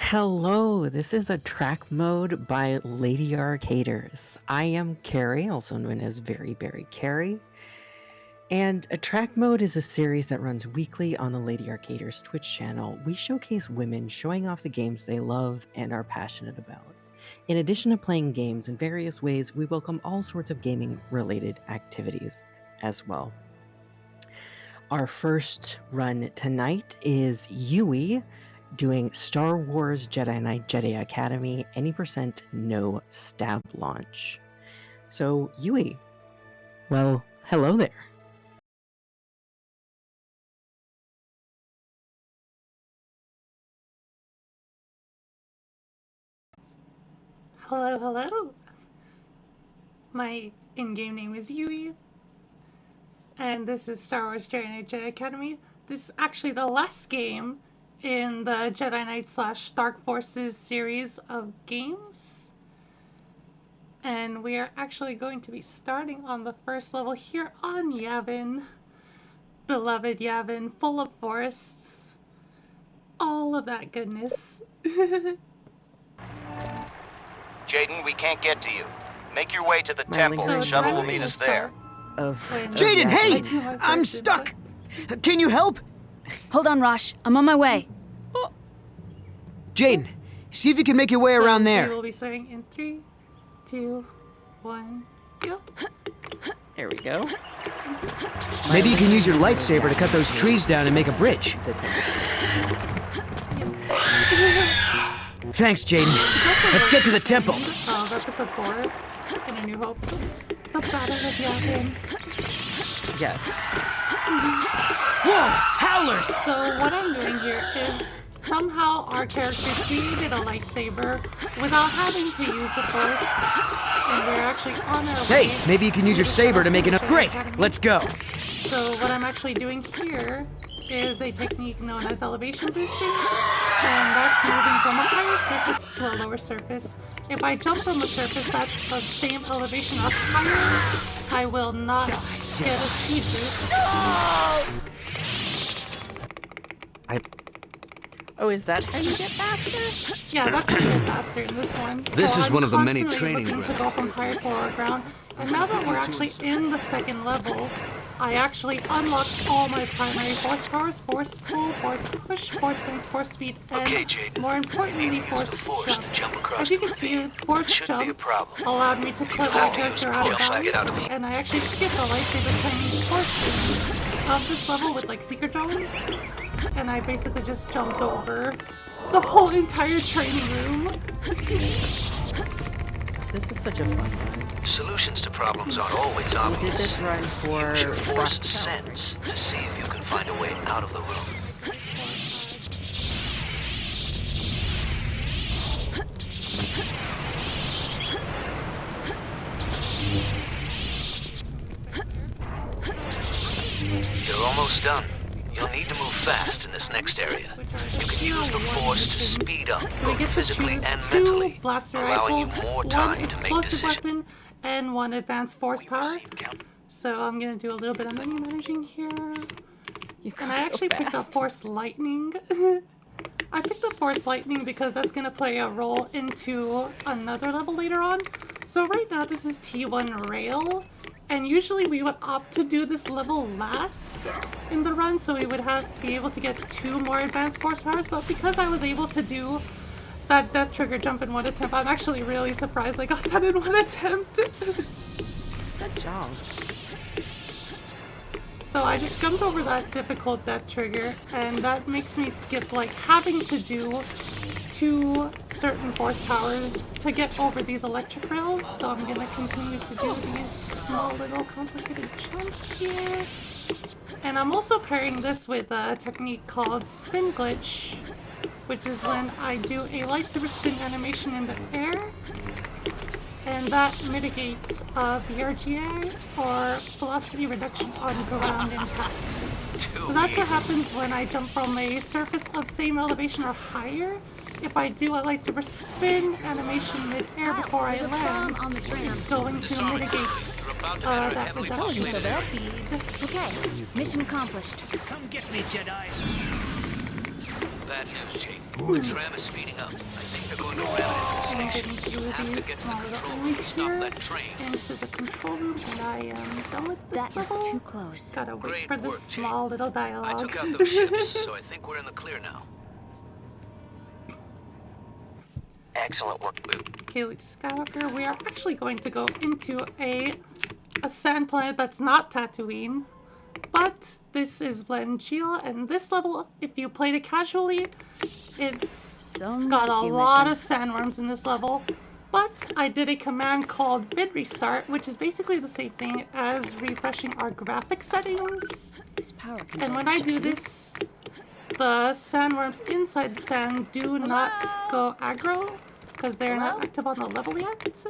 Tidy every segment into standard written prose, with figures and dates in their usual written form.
Hello, this is Attract Mode by Lady Arcaders. I am Keri, also known as veryberrykeri. And Attract Mode is a series that runs weekly on the Lady Arcaders Twitch channel. We showcase women showing off the games they love and are passionate about. In addition to playing games in various ways, we welcome all sorts of gaming-related activities as well. Our first run tonight is Yui, doing Star Wars Jedi Knight Jedi Academy, any percent no Stablaunch. So, Yui, well, hello there. Hello. My in-game name is Yui, and this is Star Wars Jedi Knight Jedi Academy. This is actually the last game in the Jedi Knight / Dark Forces series of games. And we are actually going to be starting on the first level here on Yavin. Beloved Yavin, full of forests. All of that goodness. Jaden, we can't get to you. Make your way to the temple. The shuttle will meet us there. Jaden, hey! I'm stuck! Can you help? Hold on, Rosh. I'm on my way. Jaden, see if you can make your way around there. We will be starting in 3, 2, 1, go. There we go. Maybe you can use your lightsaber to cut those trees down and make a bridge. Thanks, Jaden. Let's get to the temple. Of episode 4 in A New Hope. The Battle of Yavin. Yes. Whoa! Howlers! So what I'm doing here is somehow our character created a lightsaber without having to use the Force, and we're actually on our way. Hey, maybe you can use your saber to make an up. Great! Let's go. So what I'm actually doing here is a technique known as elevation boosting, and that's moving from a higher surface to a lower surface. If I jump from a surface that's of same elevation or higher, I will not get a speed boost. Oh, is that how you get faster? Yeah, that's how you get faster in this one. This is one of the many training training to go from higher to lower ground. And now that we're actually in the second level, I actually unlocked all my primary force powers: force pull, force push, force sense, force speed, and more importantly, force jump. As you can see, force jump allowed me to clip my character out of bounds, and I actually skipped a lightsaber training portion of this level with like secret drones, and I basically just jumped over the whole entire training room. This is such a fun run. Solutions to problems aren't always obvious. We did this run for Use your force sense to see if you can find a way out of the room. You're almost done. You'll need to move fast in this next area. You can use the Force to speed up, So we both get to physically choose and 2 mentally, blaster allowing you rifles, more 1 time to make explosive decisions. weapon, and 1 advanced force power. So I'm gonna do a little bit of menu managing here. And I actually picked up Force Lightning. I picked up Force Lightning because that's gonna play a role into another level later on. So right now this is T1 Rail. And usually we would opt to do this level last in the run, so we would be able to get 2 more advanced force powers, but because I was able to do that death trigger jump in 1 attempt, I'm actually really surprised I got that in 1 attempt. Good job. So I just jumped over that difficult death trigger, and that makes me skip like having to do 2 certain force powers to get over these electric rails, so I'm gonna continue to do these small little complicated jumps here. And I'm also pairing this with a technique called spin glitch, which is when I do a lightsaber spin animation in the air, and that mitigates VRGA, or velocity reduction on ground impact. So that's what happens when I jump from a surface of same elevation or higher. If I do a lightsaber spin animation mid-air before I land, it's going to mitigate that reduction in speed. Okay, mission accomplished. Come get me, Jedi. Bad news, Jake. The tram is speeding up. I think they're going to ram it into the I'm station. getting You through have to these get to the small little control room enemies and stop here that train. into the control room, and I am done with this That was level. too close. Gotta wait Great for this work, Jake. small little I dialogue. took out those ships, so I think we're in the clear now. Excellent work, Luke. Okay, Luke Skywalker, we are actually going to go into a sand planet that's not Tatooine, but this is Blenchil, and this level, if you played it casually, it's Some got a rescue lot mission. of sandworms in this level. But I did a command called vid restart, which is basically the same thing as refreshing our graphic settings. This power And converter when I should do be- this, the sandworms inside the sand do not go aggro because they're not active on the level yet.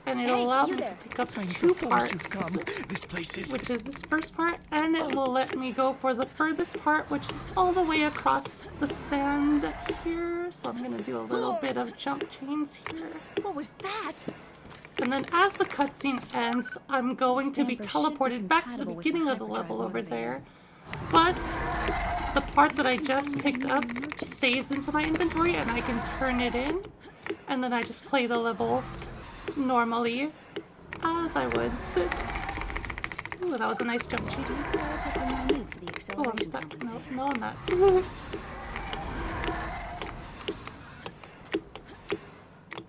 And it'll Hey, allow you me there. to pick up Thank two the force parts, you've come. This place is... which is this first part, and it will let me go for the furthest part, which is all the way across the sand here. So I'm gonna do a little bit of jump chains here. What was that? And then as the cutscene ends, I'm going to be Stamper should be teleported back to the compatible with beginning my of the hyperdrive level over motivator. there. But the part that I just picked up saves into my inventory and I can turn it in. And then I just play the level normally as I would. Ooh, that was a nice jump cheat. Just the power coupling I need for the Oh, I'm acceleration stuck. No, compensator. no, I'm not.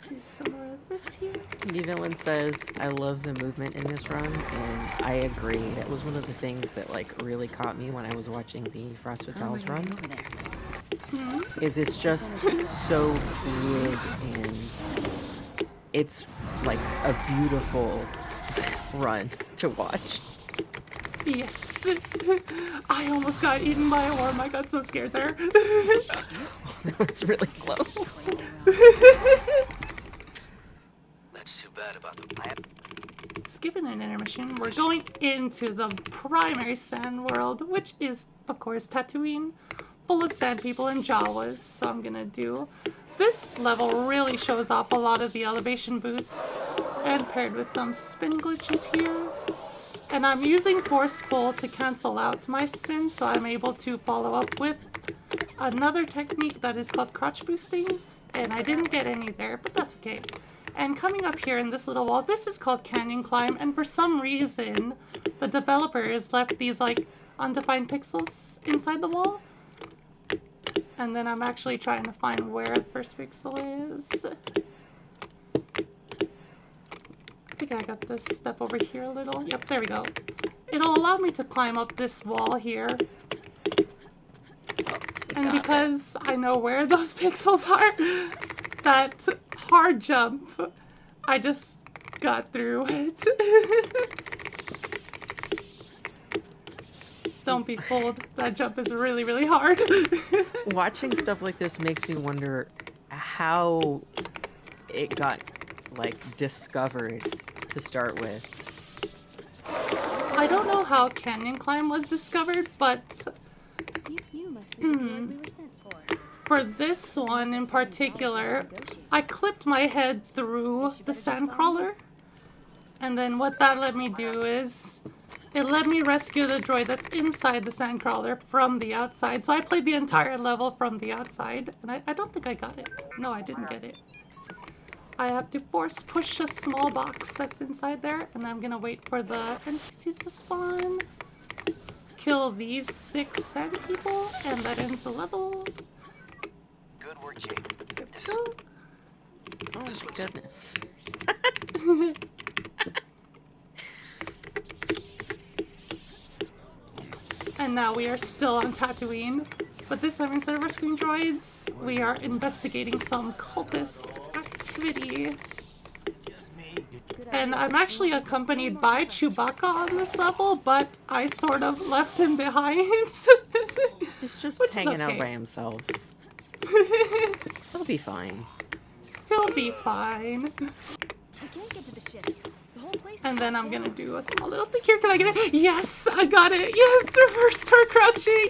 Do some more of this here. Evelyn says, I love the movement in this run, and I agree. That was one of the things that like really caught me when I was watching the Frost Oh, Fatales we're run. over there. Is it's just so fluid, and it's like a beautiful run to watch. Yes. I almost got eaten by a worm. I got so scared there. That was really close. That's too bad about the... Skipping an intermission, we're going into the primary sand world, which is, of course, Tatooine, full of sand people and Jawas. So I'm gonna do... This level really shows off a lot of the elevation boosts, and paired with some spin glitches here. And I'm using force pull to cancel out my spin, so I'm able to follow up with another technique that is called crotch boosting. And I didn't get any there, but that's okay. And coming up here in this little wall, this is called Canyon Climb, and for some reason, the developers left these like undefined pixels inside the wall. And then I'm actually trying to find where the first pixel is. I think I got this step over here a little. Yep, there we go. It'll allow me to climb up this wall here. And because I know where those pixels are, that hard jump, I just got through it. Don't be fooled. That jump is really, really hard. Watching stuff like this makes me wonder how it got like discovered to start with. I don't know how Canyon Climb was discovered, but You must be the droid we were sent for. for this one in particular, I clipped my head through the sandcrawler. And then what that let me do is, it let me rescue the droid that's inside the sandcrawler from the outside. So I played the entire level from the outside, and I don't think I got it. No, I didn't get it. I have to force push a small box that's inside there, and I'm gonna wait for the NPCs to spawn. Kill these 6 sand people, and that ends the level. Good work, Jake. There we This go. Oh my goodness. And now we are still on Tatooine, but this time instead of rescuing droids, we are investigating some cultist activity. And I'm actually accompanied by Chewbacca on this level, but I sort of left him behind. He's just Which is hanging out okay. by himself. He'll be fine. He'll be fine. We can't get to the ships. The whole place is And then locked I'm gonna down. do a small little thing here. Can I get it? Yes, I got it. Yes, reverse start crouching.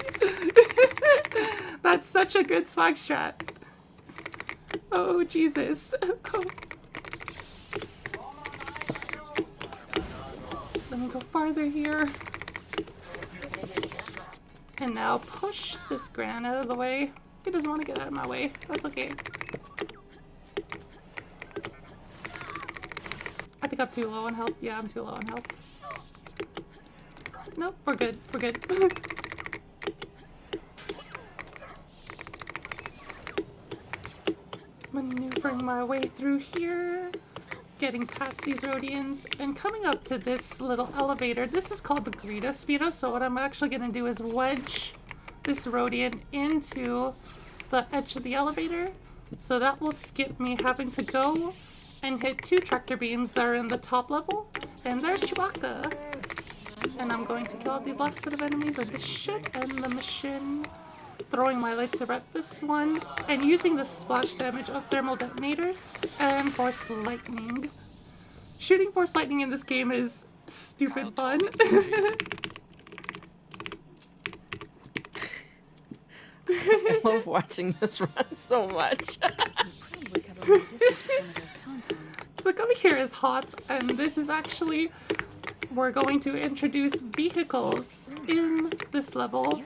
That's such a good swag strat. Oh, Jesus. Oh. Let me go farther here. And now push this Gran out of the way. He doesn't want to get out of my way. That's okay. I think I'm too low on health. Yeah, I'm too low on health. Nope, we're good. We're good. Maneuvering my way through here. Getting past these Rhodians and coming up to this little elevator. This is called the Greedo Speedo, so what I'm actually going to do is wedge this Rhodian into the edge of the elevator, so that will skip me having to go and hit 2 tractor beams that are in the top level. And there's Chewbacca. And I'm going to kill out these last set of enemies, and this should end the mission. Throwing my lightsaber at this one, and using the splash damage of thermal detonators and force lightning. Shooting force lightning in this game is stupid fun. I love watching this run so much. So coming here is hot, and this is actually, we're going to introduce vehicles in this level.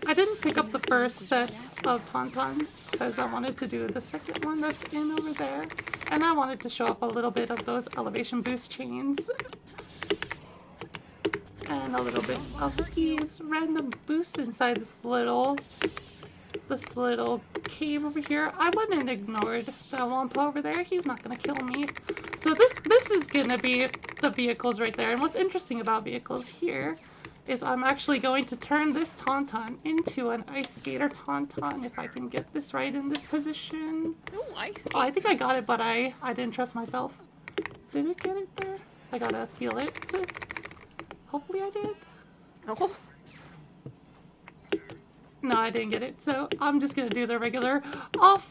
I didn't pick up the first set of Tauntauns because I wanted to do the second one that's in over there. And I wanted to show up a little bit of those elevation boost chains. And a little bit of these random boosts inside this little cave over here. I went and ignored that Wampa over there. He's not gonna kill me. So this is gonna be the vehicles right there. And what's interesting about vehicles here is I'm actually going to turn this Tauntaun into an Ice Skater Tauntaun if I can get this right in this position. Oh, Ice Skater. Oh, I think I got it, but I didn't trust myself. Did it get it there? I gotta feel it. Hopefully I did. Oh. No, I didn't get it. So I'm just gonna do the regular off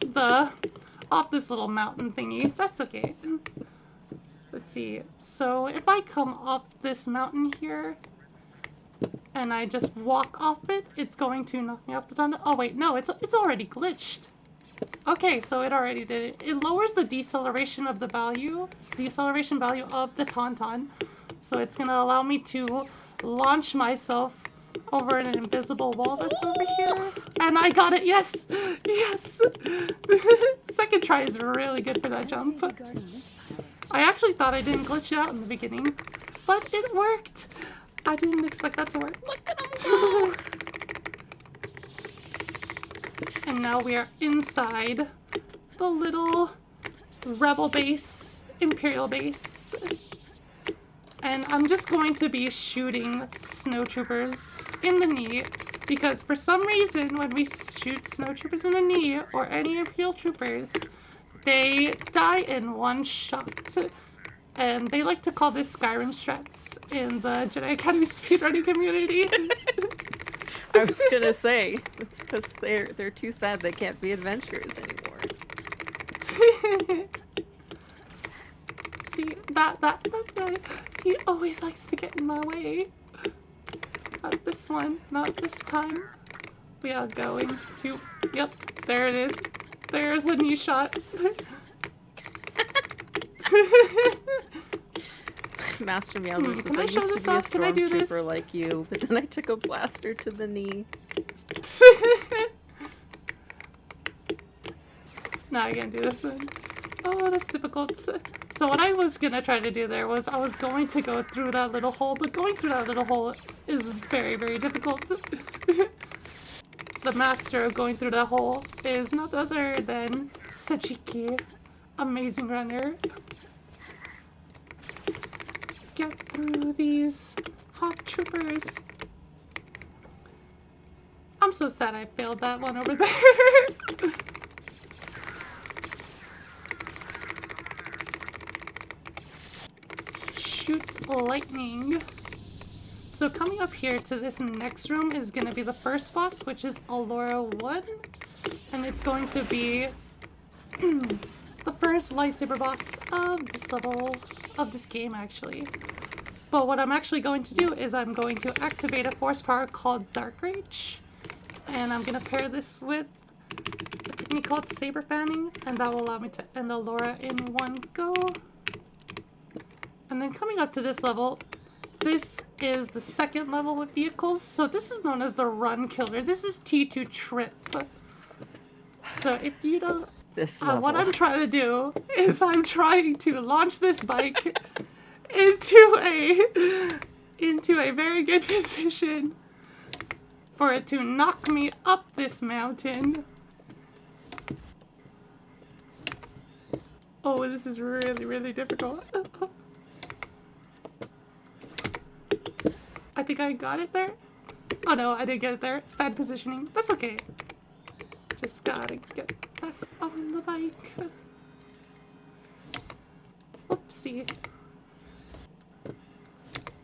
this little mountain thingy. That's okay. Let's see. So if I come off this mountain here, and I just walk off it, it's going to knock me off the Tauntaun. Oh wait, no, it's already glitched. Okay, so it already did it. It lowers the deceleration value of the Tauntaun. So it's gonna allow me to launch myself over an invisible wall that's over here. And I got it, yes! Yes! Second try is really good for that jump. I actually thought I didn't glitch it out in the beginning, but it worked! I didn't expect that to work. Look at him go! And now we are inside the little rebel base, Imperial base. And I'm just going to be shooting snowtroopers in the knee, because for some reason when we shoot snowtroopers in the knee, or any Imperial troopers, they die in one shot. And they like to call this Skyrim strats in the Jedi Academy speedrunning community. I was gonna say, it's because they're too sad they can't be adventurers anymore. See, that guy, he always likes to get in my way. Not this one, not this time. We are going to, yep, there it is. There's a knee shot. Master Meowser says, I used to be a stormtrooper like you, but then I took a blaster to the knee. Now I can't do this one. Oh, that's difficult. So what I was gonna try to do there was I was going to go through that little hole, but going through that little hole is very, very difficult. The master of going through that hole is none other than Sachiki, amazing runner. Get through these hot troopers. I'm so sad I failed that one over there. Shoot lightning. So coming up here to this next room is going to be the first boss, which is Allura 1. And it's going to be the first lightsaber boss of this level, of this game actually. But what I'm actually going to do is I'm going to activate a force power called Dark Rage. And I'm going to pair this with a technique called Saber Fanning, and that will allow me to end Allura in one go. And then coming up to this level, this is the second level with vehicles. So this is known as the Run Killer. This is T2 Trip. So if you don't... This level. what I'm trying to do is I'm trying to launch this bike into a very good position for it to knock me up this mountain. Oh, this is really, really difficult. I think I got it there. Oh no, I didn't get it there. Bad positioning. That's okay. Just gotta get back on the bike. Oopsie.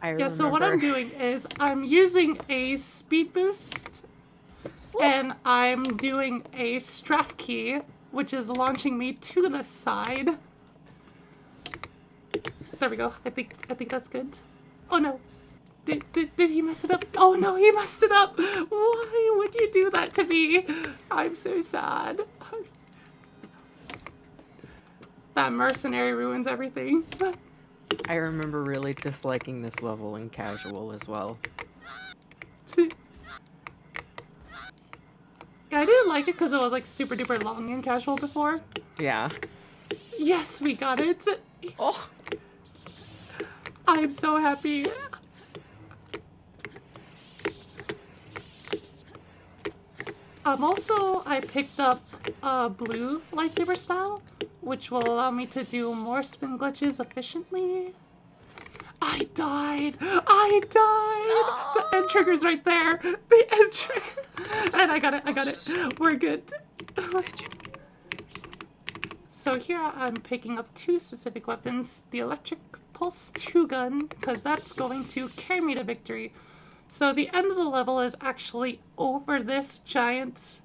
Yeah, so what I'm doing is I'm using a speed boost and I'm doing a strap key, which is launching me to the side. There we go. I think that's good. Oh no. Did he mess it up? Oh no, he messed it up! Why would you do that to me? I'm so sad. That mercenary ruins everything. I remember really disliking this level in casual as well. Yeah, I didn't like it because it was like super duper long in casual before. Yeah. Yes, we got it! Oh! I'm so happy. Also, I picked up blue lightsaber style, which will allow me to do more spin glitches efficiently. I died! I died! The end trigger's right there! The end trigger! And I got it. We're good. So here I'm picking up two specific weapons. The electric pulse 2 gun, because that's going to carry me to victory. So the end of the level is actually over this giant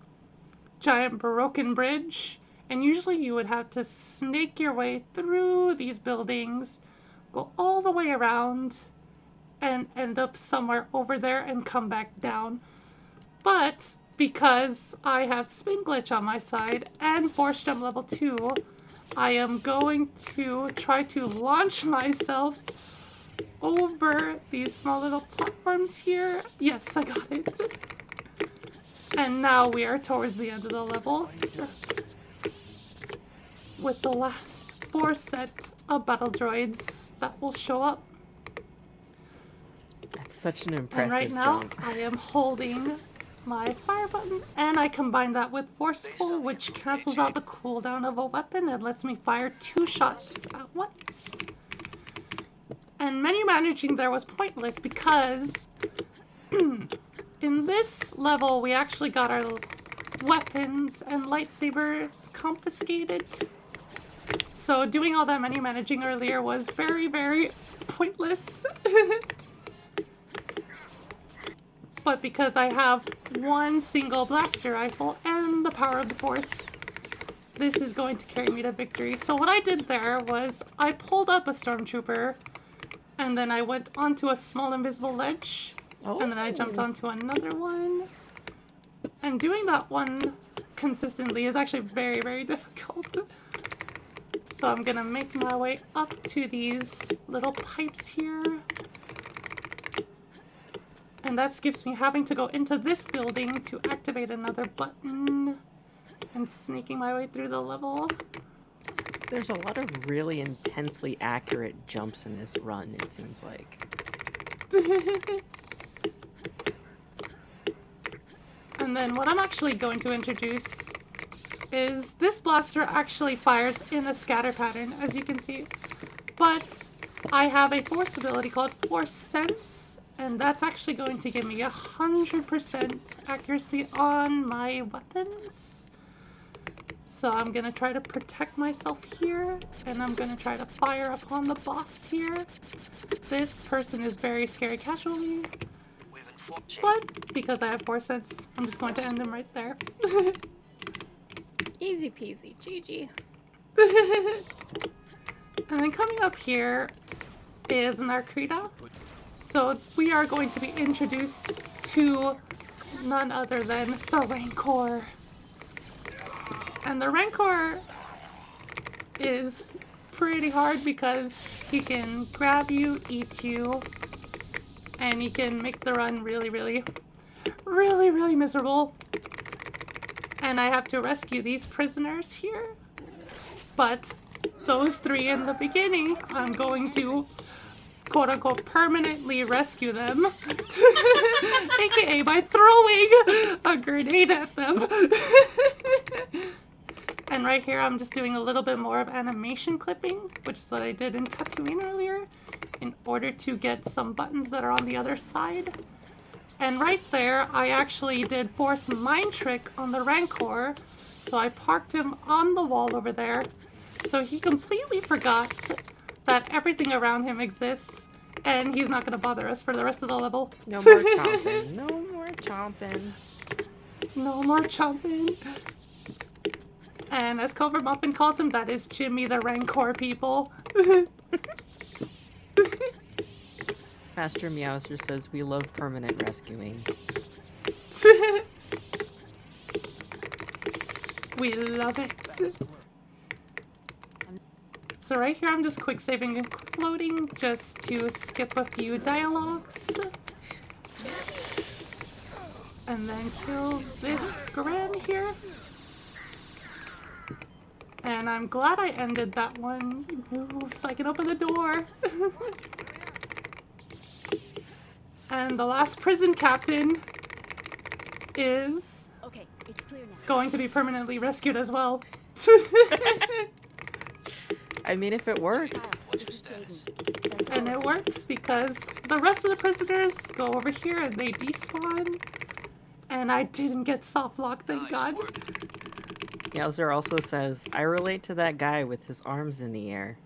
broken bridge. And usually you would have to snake your way through these buildings, go all the way around, and end up somewhere over there and come back down. But because I have spin glitch on my side and force jump level 2, I am going to try to launch myself over these small little platforms here. Yes, I got it. And now we are towards the end of the level with the last 4 set of battle droids that will show up. That's such an impressive And right now jump. I am holding my fire button and I combine that with forceful, which cancels out the cooldown of a weapon and lets me fire 2 shots at once. And menu managing there was pointless because in this level we actually got our weapons and lightsabers confiscated. So doing all that menu managing earlier was very, very pointless. But because I have one single blaster rifle and the power of the Force, this is going to carry me to victory. So what I did there was I pulled up a stormtrooper and then I went onto a small invisible ledge, and then I jumped onto another one. And doing that one consistently is actually very, very difficult. So I'm gonna make my way up to these little pipes here. And that skips me having to go into this building to activate another button and sneaking my way through the level. There's a lot of really intensely accurate jumps in this run, it seems like. And then what I'm actually going to introduce is this blaster actually fires in a scatter pattern, as you can see. But I have a force ability called Force Sense, and that's actually going to give me 100% accuracy on my weapons. So I'm gonna try to protect myself here, and I'm gonna try to fire upon the boss here. This person is very scary casually, but because I have Force Sense, I'm just going to end him right there. Easy peasy, GG. And then coming up here is Narkrita. So we are going to be introduced to none other than the Rancor. And the Rancor is pretty hard because he can grab you, eat you, and he can make the run really, really, really, really miserable. And I have to rescue these prisoners here. But those 3 in the beginning, I'm going to quote-unquote permanently rescue them. AKA by throwing a grenade at them. And right here I'm just doing a little bit more of animation clipping, which is what I did in Tatooine earlier, in order to get some buttons that are on the other side. And right there I actually did Force Mind Trick on the Rancor, so I parked him on the wall over there, so he completely forgot that everything around him exists, and he's not going to bother us for the rest of the level. No more chomping. No more chomping. No more chomping. And as Cobra Muffin calls him, that is Jimmy the Rancor, people. Master Meowser says we love permanent rescuing. We love it. So right here I'm just quick saving and loading just to skip a few dialogues. And then kill this Gran here. And I'm glad I ended that one move so I can open the door. And the last prison captain is Okay, it's clear now. going to be permanently rescued as well. I mean, if it works. This is Jaden. That's And it works because the rest of the prisoners go over here and they despawn. And I didn't get soft lock, thank God. Meowser also says, I relate to that guy with his arms in the air.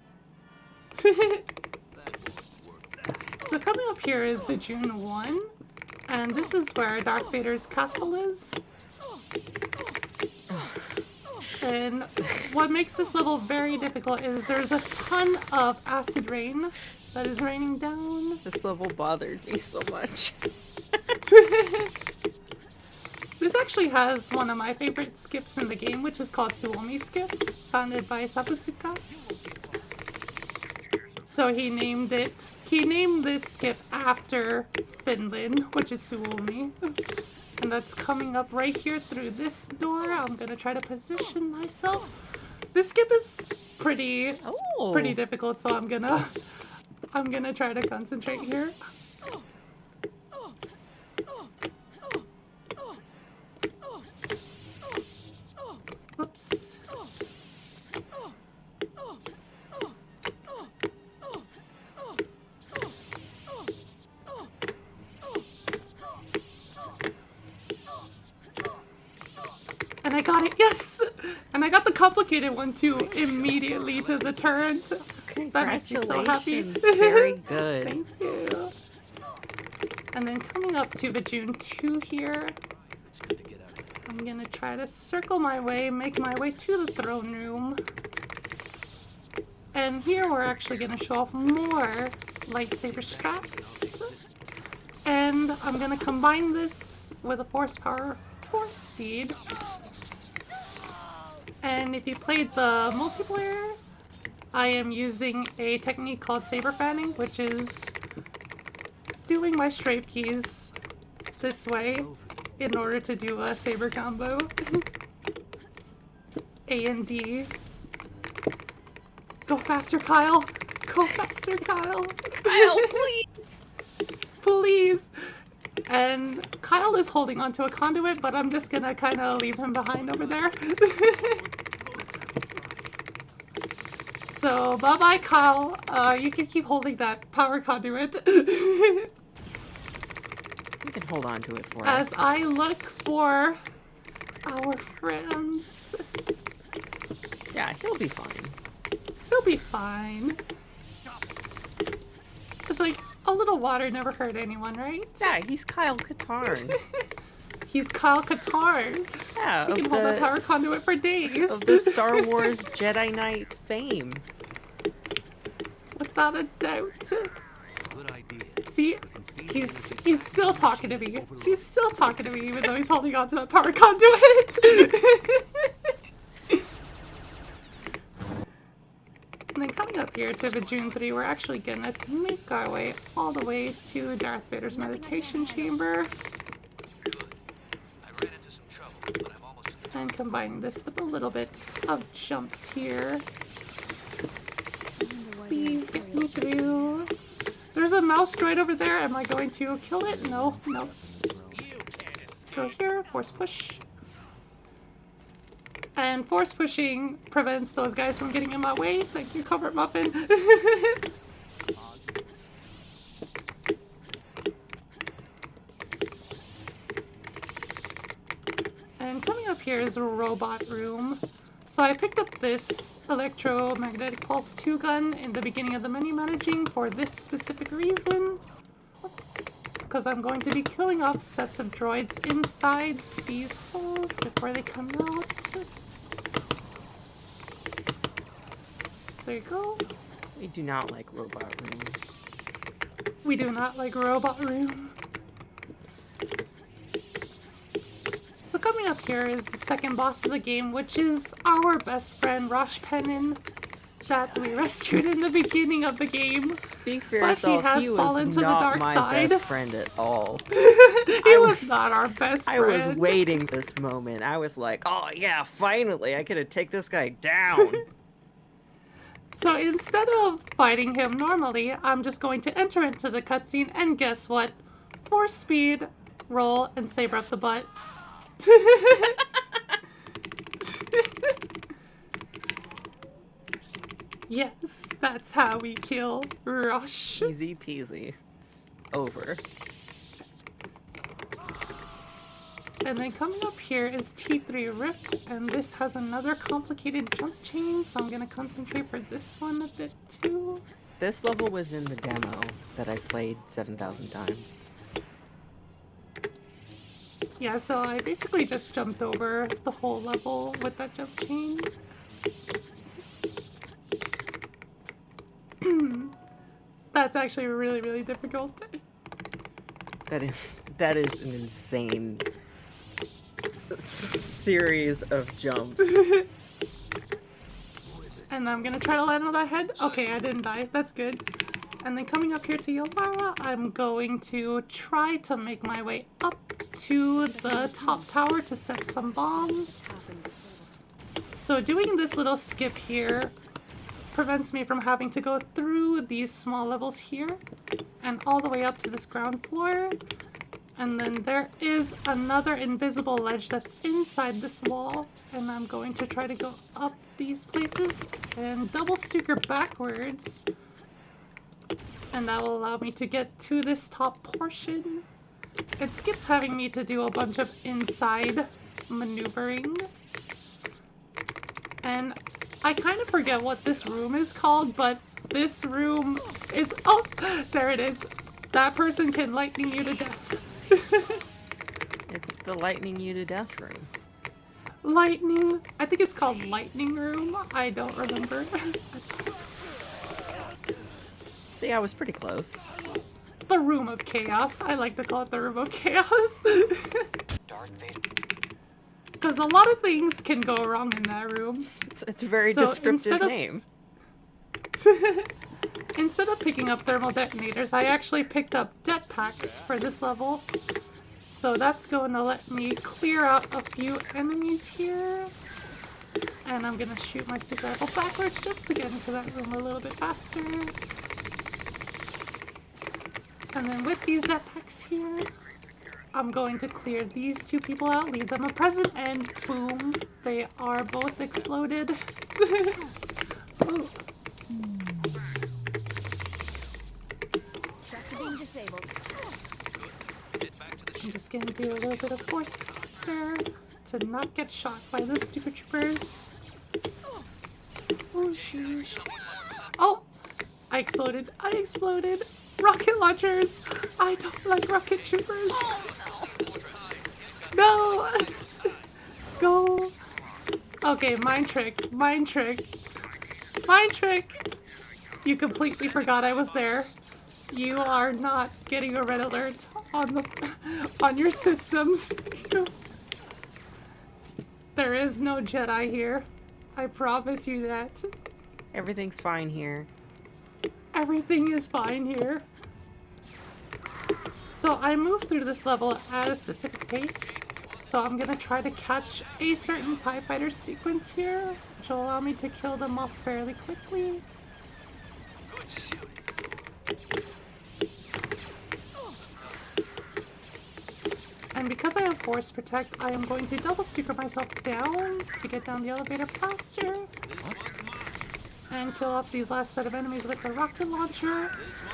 So coming up here is Vijun 1. And this is where Darth Vader's castle is. And what makes this level very difficult is there's a ton of acid rain that is raining down. This level bothered me so much. This actually has one of my favorite skips in the game, which is called Suomi Skip, founded by Sabusuka. So he named this skip after Finland, which is Suomi. And that's coming up right here through this door. I'm gonna try to position myself. This skip is pretty difficult, so I'm gonna try to concentrate here. Oops. And I got it, yes! And I got the complicated one too, immediately to the turret. That makes me so happy. Very good. Thank you. And then coming up to Vijun 2 here, I'm gonna try to circle my way, make my way to the throne room. And here we're actually gonna show off more lightsaber strats. And I'm gonna combine this with a force speed. And if you played the multiplayer, I am using a technique called saber fanning, which is doing my strafe keys this way in order to do a saber combo. A and D. Go faster, Kyle! Go faster, Kyle! Kyle, please! Please! And Kyle is holding onto a conduit, but I'm just gonna kind of leave him behind over there. So, bye-bye, Kyle. You can keep holding that power conduit. You can hold on to it for us. As I look for our friends. Yeah, he'll be fine. He'll be fine. It's like, a little water never hurt anyone, right? Yeah, he's Kyle Katarn. He's Kyle Katarn. Yeah, He can hold that power conduit for days. of the Star Wars Jedi Knight fame. Without a doubt. Good idea. See, he's still talking to me. He's still talking to me even though he's holding onto that power conduit. And then coming up here to Vijun 3, we're actually gonna make our way all the way to Darth Vader's meditation chamber. Good. I ran into some trouble, but I'm almost to the top. And combining this with a little bit of jumps here. Please get me through. There's a mouse droid over there. Am I going to kill it? No, no. Go here, force push. And force pushing prevents those guys from getting in my way. Thank you, Comfort Muffin. And coming up here is a robot room. So I picked up this electromagnetic pulse 2 gun in the beginning of the menu managing for this specific reason. Oops. Because I'm going to be killing off sets of droids inside these holes before they come out. There you go. We do not like robot rooms. We do not like robot room. So coming up here is the second boss of the game, which is our best friend Rosh Pennon that we rescued in the beginning of the game. Speak for But yourself, he has he was fallen to the not dark my side. best friend at all. He was not our best I friend. was waiting this moment. I was like, oh yeah, finally, I get to take this guy down. So instead of fighting him normally, I'm just going to enter into the cutscene and guess what? Force speed, roll, and saber up the butt. Yes, that's how we kill Rush. Easy peasy. It's over. And then coming up here is T3 Rift, and this has another complicated jump chain, so I'm gonna concentrate for this one a bit too. This level was in the demo that I played 7,000 times. Yeah, so I basically just jumped over the whole level with that jump chain. That's actually really, really difficult. That is an insane series of jumps. And I'm gonna try to land on that head. Okay, I didn't die. That's good. And then coming up here to Yollara, I'm going to try to make my way up to the top tower to set some bombs. So doing this little skip here prevents me from having to go through these small levels here and all the way up to this ground floor. And then there is another invisible ledge that's inside this wall, and I'm going to try to go up these places and double sticker backwards. And that will allow me to get to this top portion. It skips having me to do a bunch of inside maneuvering. And I kind of forget what this room is called, but this room is... Oh! There it is. That person can lightning you to death. It's the lightning you to death room. Lightning. I think it's called Lightning Room. I don't remember. See, I was pretty close. The Room of Chaos. I like to call it the Room of Chaos. Because a lot of things can go wrong in that room. It's a very So descriptive name. Instead of picking up thermal detonators, I actually picked up det packs for this level. So that's going to let me clear out a few enemies here. And I'm going to shoot my super rifle backwards just to get into that room a little bit faster. And then with these det packs here, I'm going to clear these two people out, leave them a present, and boom, they are both exploded. Ooh. Tractor beam disabled. I'm just gonna do a little bit of force protector to not get shot by those stupid troopers. Oh, sheesh. Oh! I exploded. I exploded. Rocket launchers! I don't like rocket troopers. No! Go! Okay, mind trick. Mind trick. Mind trick! You completely forgot I was there. You are not getting a red alert on your systems. There is no Jedi here. I promise you that. Everything's fine here. Everything is fine here. So I move through this level at a specific pace. So I'm gonna try to catch a certain TIE fighter sequence here, which will allow me to kill them off fairly quickly. And because I have Force Protect, I am going to double sticker myself down to get down the elevator faster. And kill off these last set of enemies with the rocket launcher.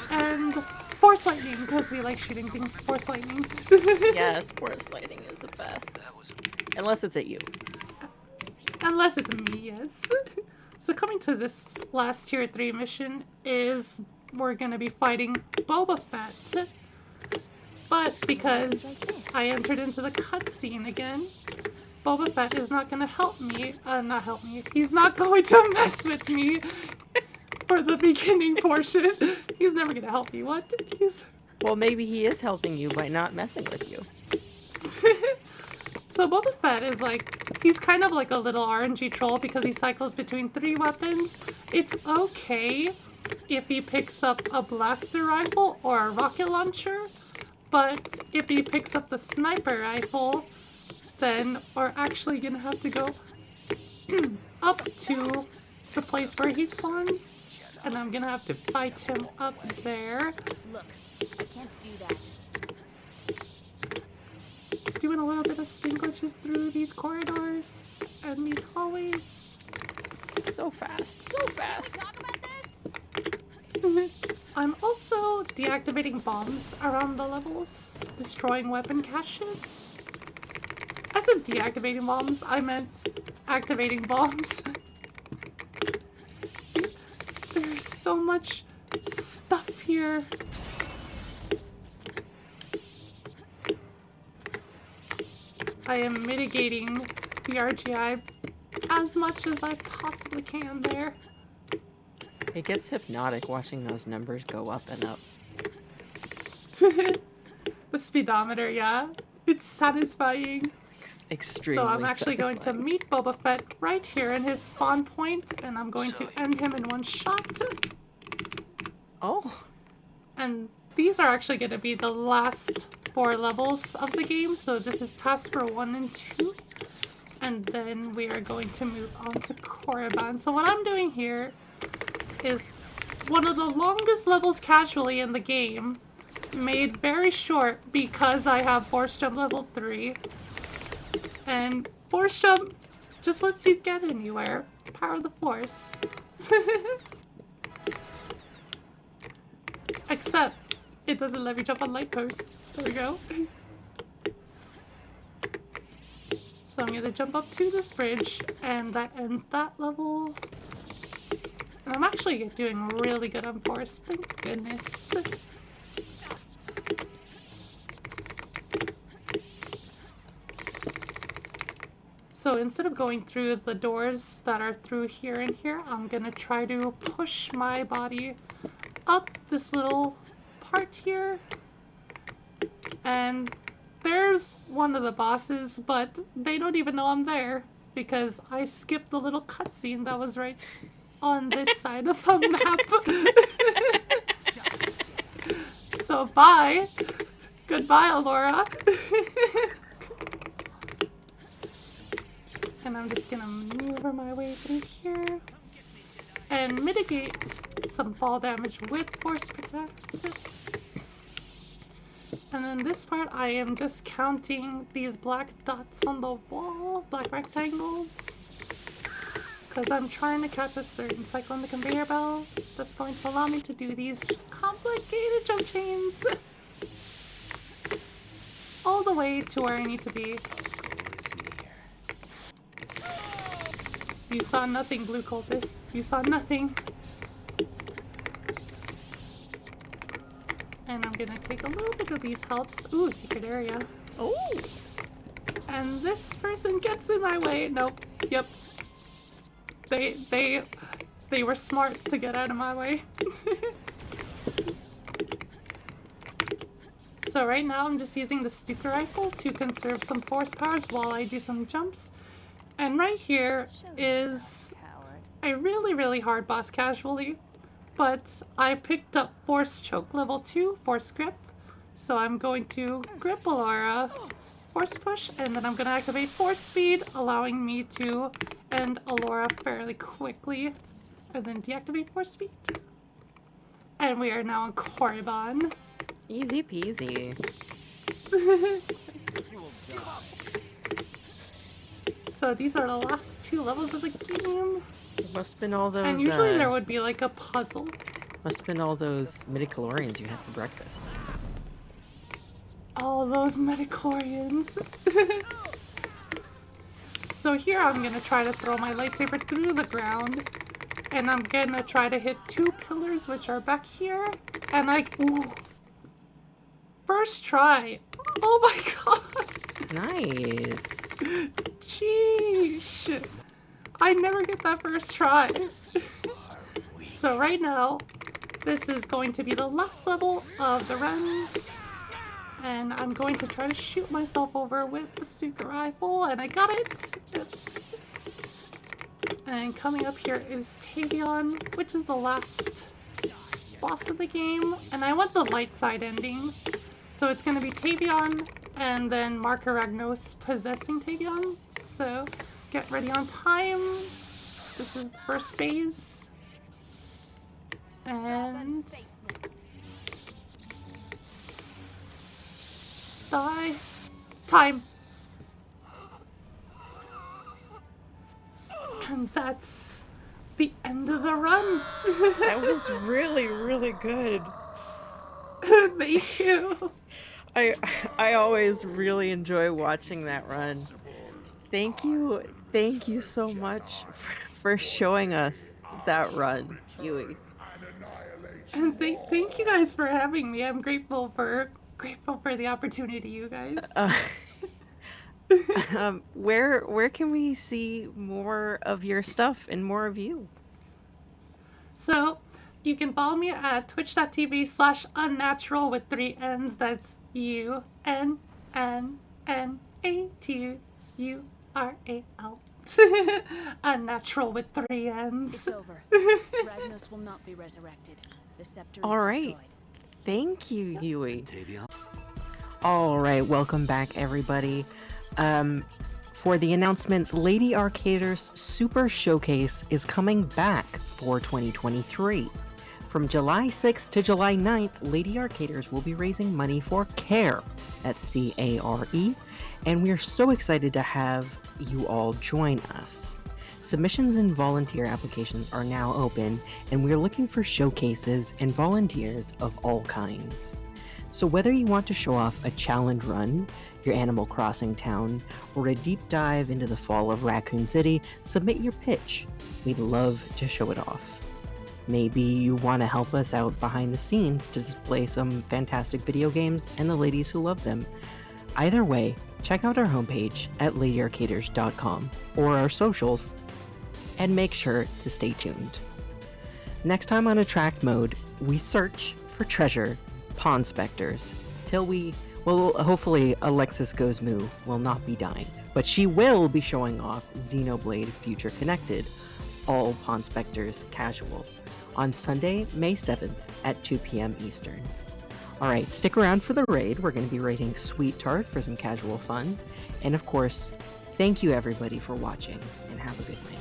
And Force Lightning, because we like shooting things with Force Lightning. Yes, force lighting is the best. Unless it's at you. Unless it's me, yes. So coming to this last tier 3 mission is we're gonna be fighting Boba Fett. But because I entered into the cutscene again, Boba Fett is not gonna help me. Not help me. He's not going to mess with me for the beginning portion. He's never gonna help me. What? Well, maybe he is helping you by not messing with you. So Boba Fett is like, he's kind of like a little RNG troll because he cycles between 3 weapons. It's okay if he picks up a blaster rifle or a rocket launcher, but if he picks up the sniper rifle, then we're actually gonna have to go up to the place where he spawns, and I'm gonna have to fight him up there. Look, I can't do that. Doing a little bit of spin glitches through these corridors and these hallways. So fast, so fast. Talk about this? I'm also deactivating bombs around the levels, destroying weapon caches. I said deactivating bombs, I meant activating bombs. See, there's so much stuff here. I am mitigating the RGI as much as I possibly can there. It gets hypnotic watching those numbers go up and up. The speedometer, yeah. It's satisfying. Extremely So I'm actually going to satisfying. meet Boba Fett right here in his spawn point, and I'm going to end him in one shot. Oh, And these are actually going to be the last 4 levels of the game, so this is Tasker 1 and 2. And then we are going to move on to Korriban. So what I'm doing here is one of the longest levels casually in the game, made very short because I have Force Jump level 3. And Force Jump just lets you get anywhere. Power of the Force. Except, it doesn't let me jump on light posts. There we go. So I'm gonna jump up to this bridge, and that ends that level. And I'm actually doing really good on Force, thank goodness. So instead of going through the doors that are through here and here, I'm gonna try to push my body up this little part here. And there's one of the bosses, but they don't even know I'm there because I skipped the little cutscene that was right on this side of the map. So bye. Goodbye, Alora. And I'm just gonna maneuver my way through here and mitigate some fall damage with Force Protect. And then this part, I am just counting these black dots on the wall, black rectangles, because I'm trying to catch a certain cycle in the conveyor belt that's going to allow me to do these complicated jump chains all the way to where I need to be. You saw nothing, Blue Cultist. You saw nothing. And I'm gonna take a little bit of these healths. Ooh, secret area. oh, And this person gets in my way. Nope. Yep. They were smart to get out of my way. So right now I'm just using the Stuka rifle to conserve some force powers while I do some jumps. And right here is a really, really hard boss casually. But I picked up Force Choke level 2, Force Grip. So I'm going to grip Alara force push, and then I'm gonna activate force speed, allowing me to end Alora fairly quickly, and then deactivate force speed. And we are now on Korriban. Easy peasy. So these are the last 2 levels of the game. Must have been all those. And usually there would be like a puzzle. Must have been all those midichlorians you had for breakfast. All those midichlorians. So here I'm gonna try to throw my lightsaber through the ground. And I'm gonna try to hit 2 pillars which are back here. And ooh. First try. Oh my god. Nice. Sheesh. I never get that first try. So right now, this is going to be the last level of the run. And I'm going to try to shoot myself over with the Stuka rifle, and I got it! Yes. And coming up here is Tavion, which is the last boss of the game. And I want the light side ending. So it's going to be Tavion, and then Marka Ragnos possessing Tavion. So get ready on time. This is the first phase. And die. Time. And that's the end of the run. That was really, really good. Thank you. I always really enjoy watching that run. Thank you so much for showing us that run, Yui. And thank you guys for having me. I'm grateful for the opportunity, you guys. Where can we see more of your stuff and more of you? So you can follow me at twitch.tv/unnatural with 3 N's. That's UNNNATURAL. Unnatural with 3 N's. It's over. Ragnos will not be resurrected. The scepter is All right. destroyed. Thank you, Yui. All right, welcome back, everybody. For the announcements, Lady Arcader's Super Showcase is coming back for 2023. From July 6th to July 9th, Lady Arcaders will be raising money for CARE, that's C-A-R-E, and we're so excited to have you all join us. Submissions and volunteer applications are now open, and we're looking for showcases and volunteers of all kinds. So whether you want to show off a challenge run, your Animal Crossing town, or a deep dive into the fall of Raccoon City, submit your pitch. We'd love to show it off. Maybe you want to help us out behind the scenes to display some fantastic video games and the ladies who love them. Either way, check out our homepage at ladyarcaders.com or our socials, and make sure to stay tuned. Next time on Attract Mode, we search for treasure Pawn Specters till hopefully Alexis Goes Moo will not be dying, but she will be showing off Xenoblade Future Connected, all Pawn Specters casual, on Sunday, May 7th at 2 p.m. Eastern. Alright, stick around for the raid. We're going to be raiding Sweet Tart for some casual fun. And of course, thank you everybody for watching, and have a good night.